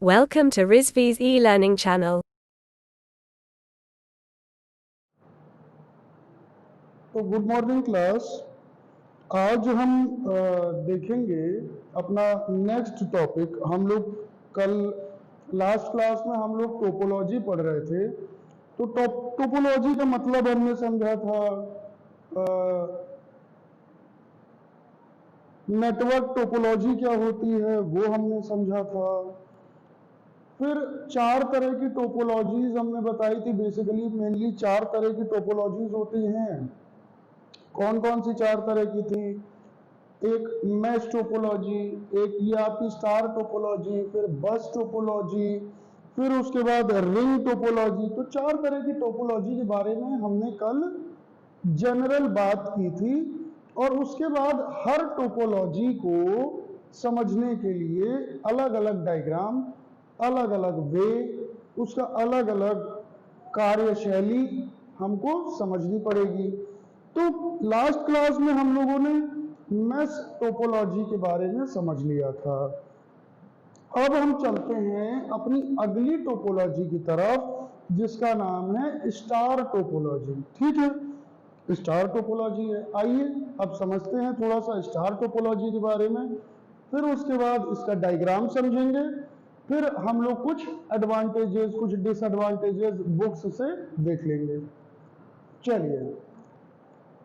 Welcome to Rizvi's e-learning channel. तो good morning class. आज हम देखेंगे अपना नेक्स्ट टॉपिक। हम लोग कल लास्ट क्लास में हम लोग टोपोलॉजी पढ़ रहे थे। तो टोपोलॉजी का मतलब हमने समझा था नेटवर्क टोपोलॉजी क्या होती है वो हमने समझा था। फिर चार तरह की टोपोलॉजीज हमने बताई थी। बेसिकली मेनली चार तरह की टोपोलॉजीज होती हैं। कौन कौन सी चार तरह की थी? एक मैश टोपोलॉजी, एक ये आपकी स्टार टोपोलॉजी, फिर बस टोपोलॉजी, फिर उसके बाद रिंग टोपोलॉजी। तो चार तरह की टोपोलॉजी के बारे में हमने कल जनरल बात की थी। और उसके बाद हर टोपोलॉजी को समझने के लिए अलग अलग डायग्राम, अलग अलग वे, उसका अलग अलग कार्यशैली हमको समझनी पड़ेगी। तो लास्ट क्लास में हम लोगों ने मैश टोपोलॉजी के बारे में समझ लिया था। अब हम चलते हैं अपनी अगली टोपोलॉजी की तरफ जिसका नाम है स्टार टोपोलॉजी। ठीक है, स्टार टोपोलॉजी है। आइए अब समझते हैं थोड़ा सा स्टार टोपोलॉजी के बारे में। फिर उसके बाद इसका डायग्राम समझेंगे। फिर हम लोग कुछ एडवांटेजेस, कुछ डिसएडवांटेजेस बुक्स से देख लेंगे। चलिए,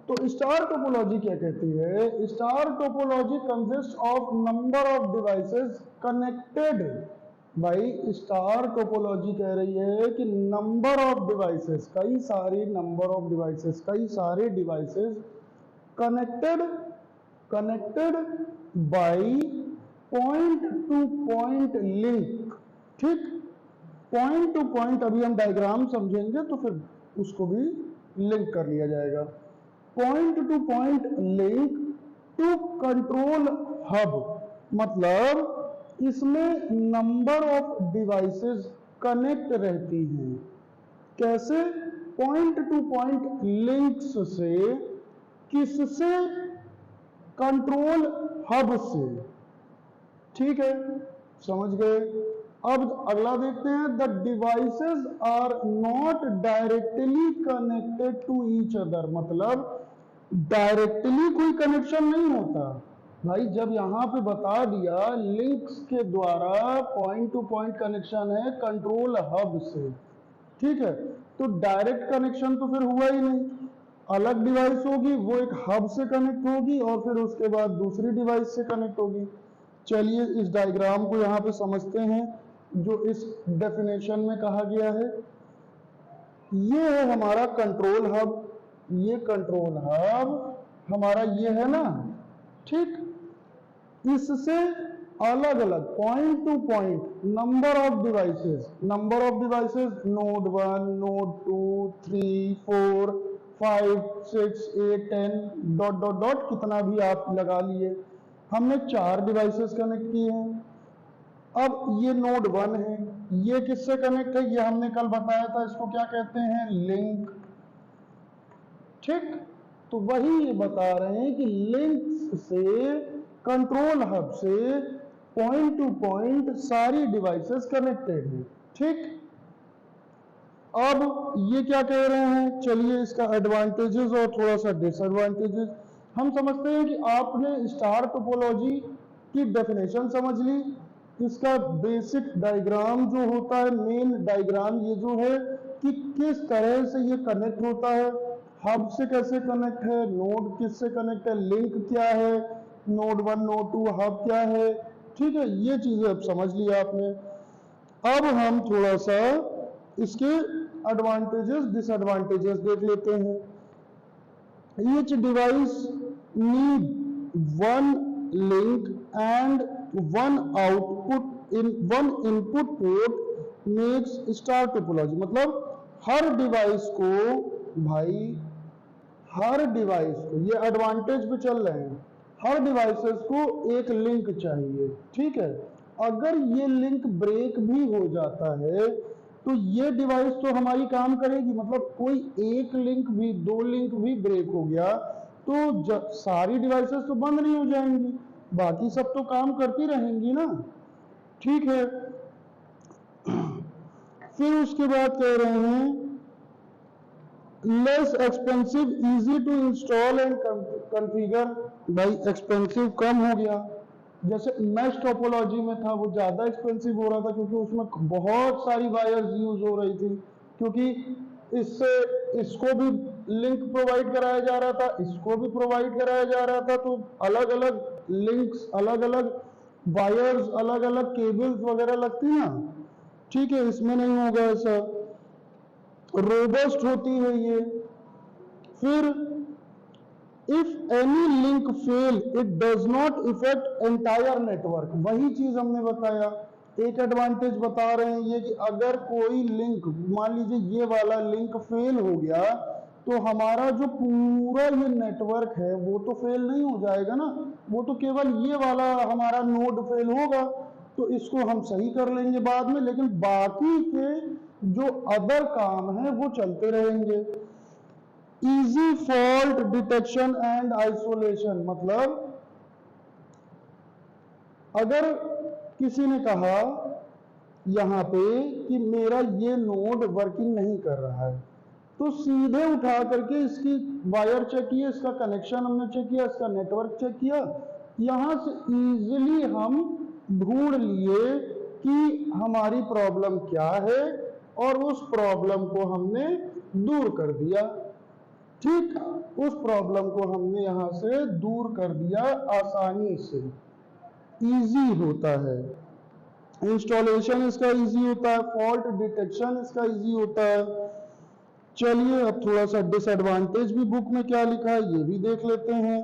तो स्टार टोपोलॉजी क्या कहती है? Star topology consist of number of devices connected. भाई स्टार टोपोलॉजी कह रही है कि नंबर ऑफ डिवाइसेस, कई सारे नंबर ऑफ डिवाइसेस, कई सारे devices connected connected by point to point link. ठीक, पॉइंट टू पॉइंट अभी हम डायग्राम समझेंगे तो फिर उसको भी लिंक कर लिया जाएगा। Point to point link to control hub, मतलब इसमें नंबर ऑफ डिवाइसेस कनेक्ट रहती हैं। कैसे? पॉइंट टू पॉइंट लिंक्स से। किससे? कंट्रोल हब से। ठीक है, समझ गए। अब अगला देखते हैं। The devices are not directly connected to each other, मतलब डायरेक्टली कोई कनेक्शन नहीं होता। भाई जब यहाँ पे बता दिया लिंक्स के द्वारा पॉइंट टू पॉइंट कनेक्शन है कंट्रोल हब से, ठीक है, तो डायरेक्ट कनेक्शन तो फिर हुआ ही नहीं। अलग डिवाइस होगी, वो एक हब से कनेक्ट होगी और फिर उसके बाद दूसरी डिवाइस से कनेक्ट होगी। चलिए इस डायग्राम को यहाँ पे समझते हैं जो इस डेफिनेशन में कहा गया है। ये है हमारा कंट्रोल हब। ये कंट्रोल हब हमारा ये है ना, ठीक। इससे अलग अलग point to point number of devices, node 1, node 2, 3, 4, 5, 6, 8, 10 dot dot dot कितना भी आप लगा लिए। हमने 4 डिवाइसेस कनेक्ट किए हैं। अब ये नोड 1 है, ये किससे कनेक्ट है? ये हमने कल बताया था, इसको क्या कहते हैं? लिंक। ठीक, तो वही ये बता रहे हैं कि लिंक्स से, कंट्रोल हब से पॉइंट टू पॉइंट सारी डिवाइसेस कनेक्टेड है। ठीक, अब ये क्या कह रहे हैं? चलिए इसका एडवांटेजेस और थोड़ा सा डिसएडवांटेजेस हम समझते हैं। कि आपने स्टार टोपोलॉजी की डेफिनेशन समझ ली। इसका बेसिक डायग्राम जो होता है, मेन डायग्राम ये जो है कि किस तरह से ये कनेक्ट होता है, हब से कैसे कनेक्ट है, नोड किससे कनेक्ट है, लिंक क्या है, नोड 1 नोड 2 हब क्या है। ठीक है, ये चीजें अब समझ लिया आपने। अब हम थोड़ा सा इसके एडवांटेजेस डिसएडवांटेजेस देख लेते हैं। Each device need one link and one output in one input port makes star topology, मतलब हर डिवाइस को, भाई हर डिवाइस को, ये एडवांटेज पे चल रहे हैं, हर डिवाइसेस को एक लिंक चाहिए। ठीक है, अगर ये लिंक ब्रेक भी हो जाता है तो ये डिवाइस तो हमारी काम करेगी। मतलब कोई एक लिंक भी, 2 लिंक भी ब्रेक हो गया तो सारी डिवाइसेस तो बंद नहीं हो जाएंगी, बाकी सब तो काम करती रहेंगी ना। ठीक है, फिर उसके बाद कह रहे हैं less expensive, easy to install and configure. भाई एक्सपेंसिव कम हो गया, जैसे मैश टोपोलॉजी में था वो ज़्यादा एक्सपेंसिव हो रहा था क्योंकि उसमें बहुत सारी वायर्स यूज हो रही थी, क्योंकि इससे इसको भी लिंक प्रोवाइड कराया जा रहा था, इसको भी प्रोवाइड कराया जा रहा था, तो अलग अलग लिंक्स, अलग अलग वायर्स, अलग अलग केबल्स वगैरह लगती ना। ठीक है, इसमें नहीं होगा ऐसा, रोबस्ट होती है ये। फिर if any link fail it does not effect entire network, वही चीज हमने बताया। एक एडवांटेज बता रहे हैं ये कि अगर कोई लिंक, मान लीजिए ये वाला लिंक फेल हो गया, तो हमारा जो पूरा ये नेटवर्क है वो तो फेल नहीं हो जाएगा ना, वो तो केवल ये वाला हमारा नोड फेल होगा, तो इसको हम सही कर लेंगे बाद में, लेकिन बाकी के जो अदर काम है वो चलते रहेंगे। Easy fault detection and isolation, मतलब अगर किसी ने कहा यहां पे कि मेरा ये नोड वर्किंग नहीं कर रहा है, तो सीधे उठा करके इसकी वायर चेक किए, इसका कनेक्शन हमने चेक किया, इसका नेटवर्क चेक किया, यहां से इजीली हम ढूंढ लिए कि हमारी प्रॉब्लम क्या है और उस प्रॉब्लम को हमने दूर कर दिया। ठीक, उस प्रॉब्लम को हमने यहां से दूर कर दिया आसानी से, इजी होता है। इंस्टॉलेशन इसका इजी होता है, फॉल्ट डिटेक्शन इसका इजी होता है। चलिए अब थोड़ा सा डिसएडवांटेज भी बुक में क्या लिखा है ये भी देख लेते हैं।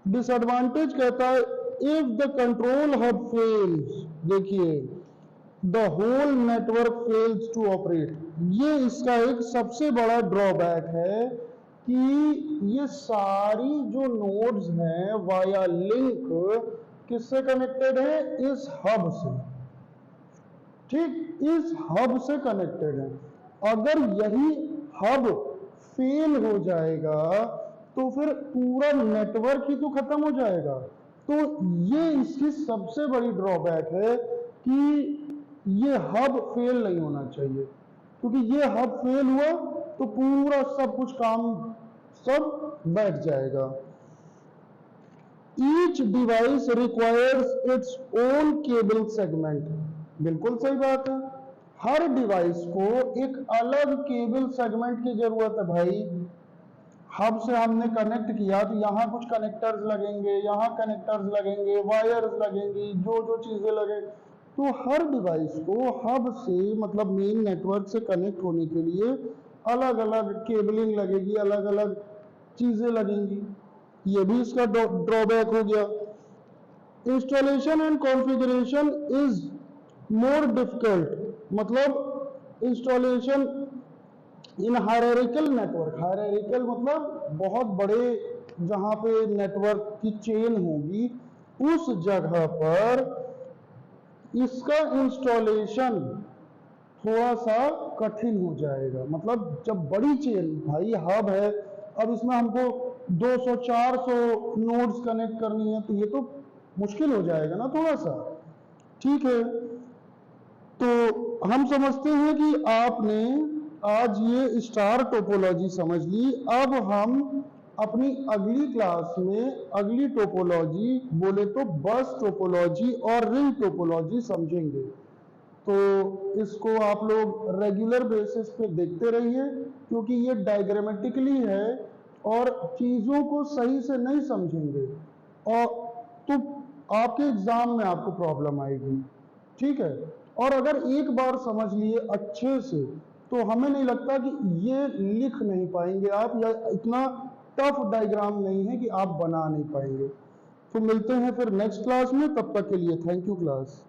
डिसएडवांटेज कहता है if the control hub fails, देखिए the whole network fails to operate, ये इसका एक सबसे बड़ा ड्रॉबैक है कि ये सारी जो नोड्स हैं वाया लिंक किससे कनेक्टेड है, इस हब से। ठीक, इस हब से कनेक्टेड है। अगर यही हब फेल हो जाएगा तो फिर पूरा नेटवर्क ही तो खत्म हो जाएगा। तो ये इसकी सबसे बड़ी ड्रॉबैक है कि ये हब फेल नहीं होना चाहिए, क्योंकि ये हब फेल हुआ तो पूरा सब कुछ काम सब बैठ जाएगा। Each device requires its own cable segment, बिल्कुल सही बात है, हर डिवाइस को एक अलग केबल सेगमेंट की जरूरत है। भाई हब से हमने कनेक्ट किया तो यहाँ कुछ कनेक्टर्स लगेंगे, यहाँ कनेक्टर्स लगेंगे, वायर्स लगेंगी, जो जो चीजें लगे, तो हर डिवाइस को हब से मतलब मेन नेटवर्क से कनेक्ट होने के लिए अलग अलग केबलिंग लगेगी, अलग अलग चीजें लगेंगी, ये भी इसका ड्रॉबैक हो गया। Installation and configuration is more difficult, मतलब इंस्टॉलेशन इन हायरार्किकल नेटवर्क, हायरार्किकल मतलब बहुत बड़े जहां पे नेटवर्क की चेन होगी उस जगह पर इसका इंस्टॉलेशन थोड़ा सा कठिन हो जाएगा। मतलब जब बड़ी चेन, भाई हब है, अब इसमें हमको 200-400 नोड्स कनेक्ट करनी है तो ये तो मुश्किल हो जाएगा ना थोड़ा सा। ठीक है, तो हम समझते हैं कि आपने आज ये स्टार टोपोलॉजी समझ ली। अब हम अपनी अगली क्लास में अगली टोपोलॉजी बोले तो बस टोपोलॉजी और रिंग टोपोलॉजी समझेंगे। तो इसको आप लोग रेगुलर बेसिस पे देखते रहिए, क्योंकि ये डायग्रामेटिकली है और चीज़ों को सही से नहीं समझेंगे और तो आपके एग्जाम में आपको प्रॉब्लम आएगी। ठीक है, और अगर एक बार समझ लिए अच्छे से तो हमें नहीं लगता कि ये लिख नहीं पाएंगे आप, या इतना टफ डायग्राम नहीं है कि आप बना नहीं पाएंगे। तो मिलते हैं फिर नेक्स्ट क्लास में, तब तक के लिए थैंक यू क्लास।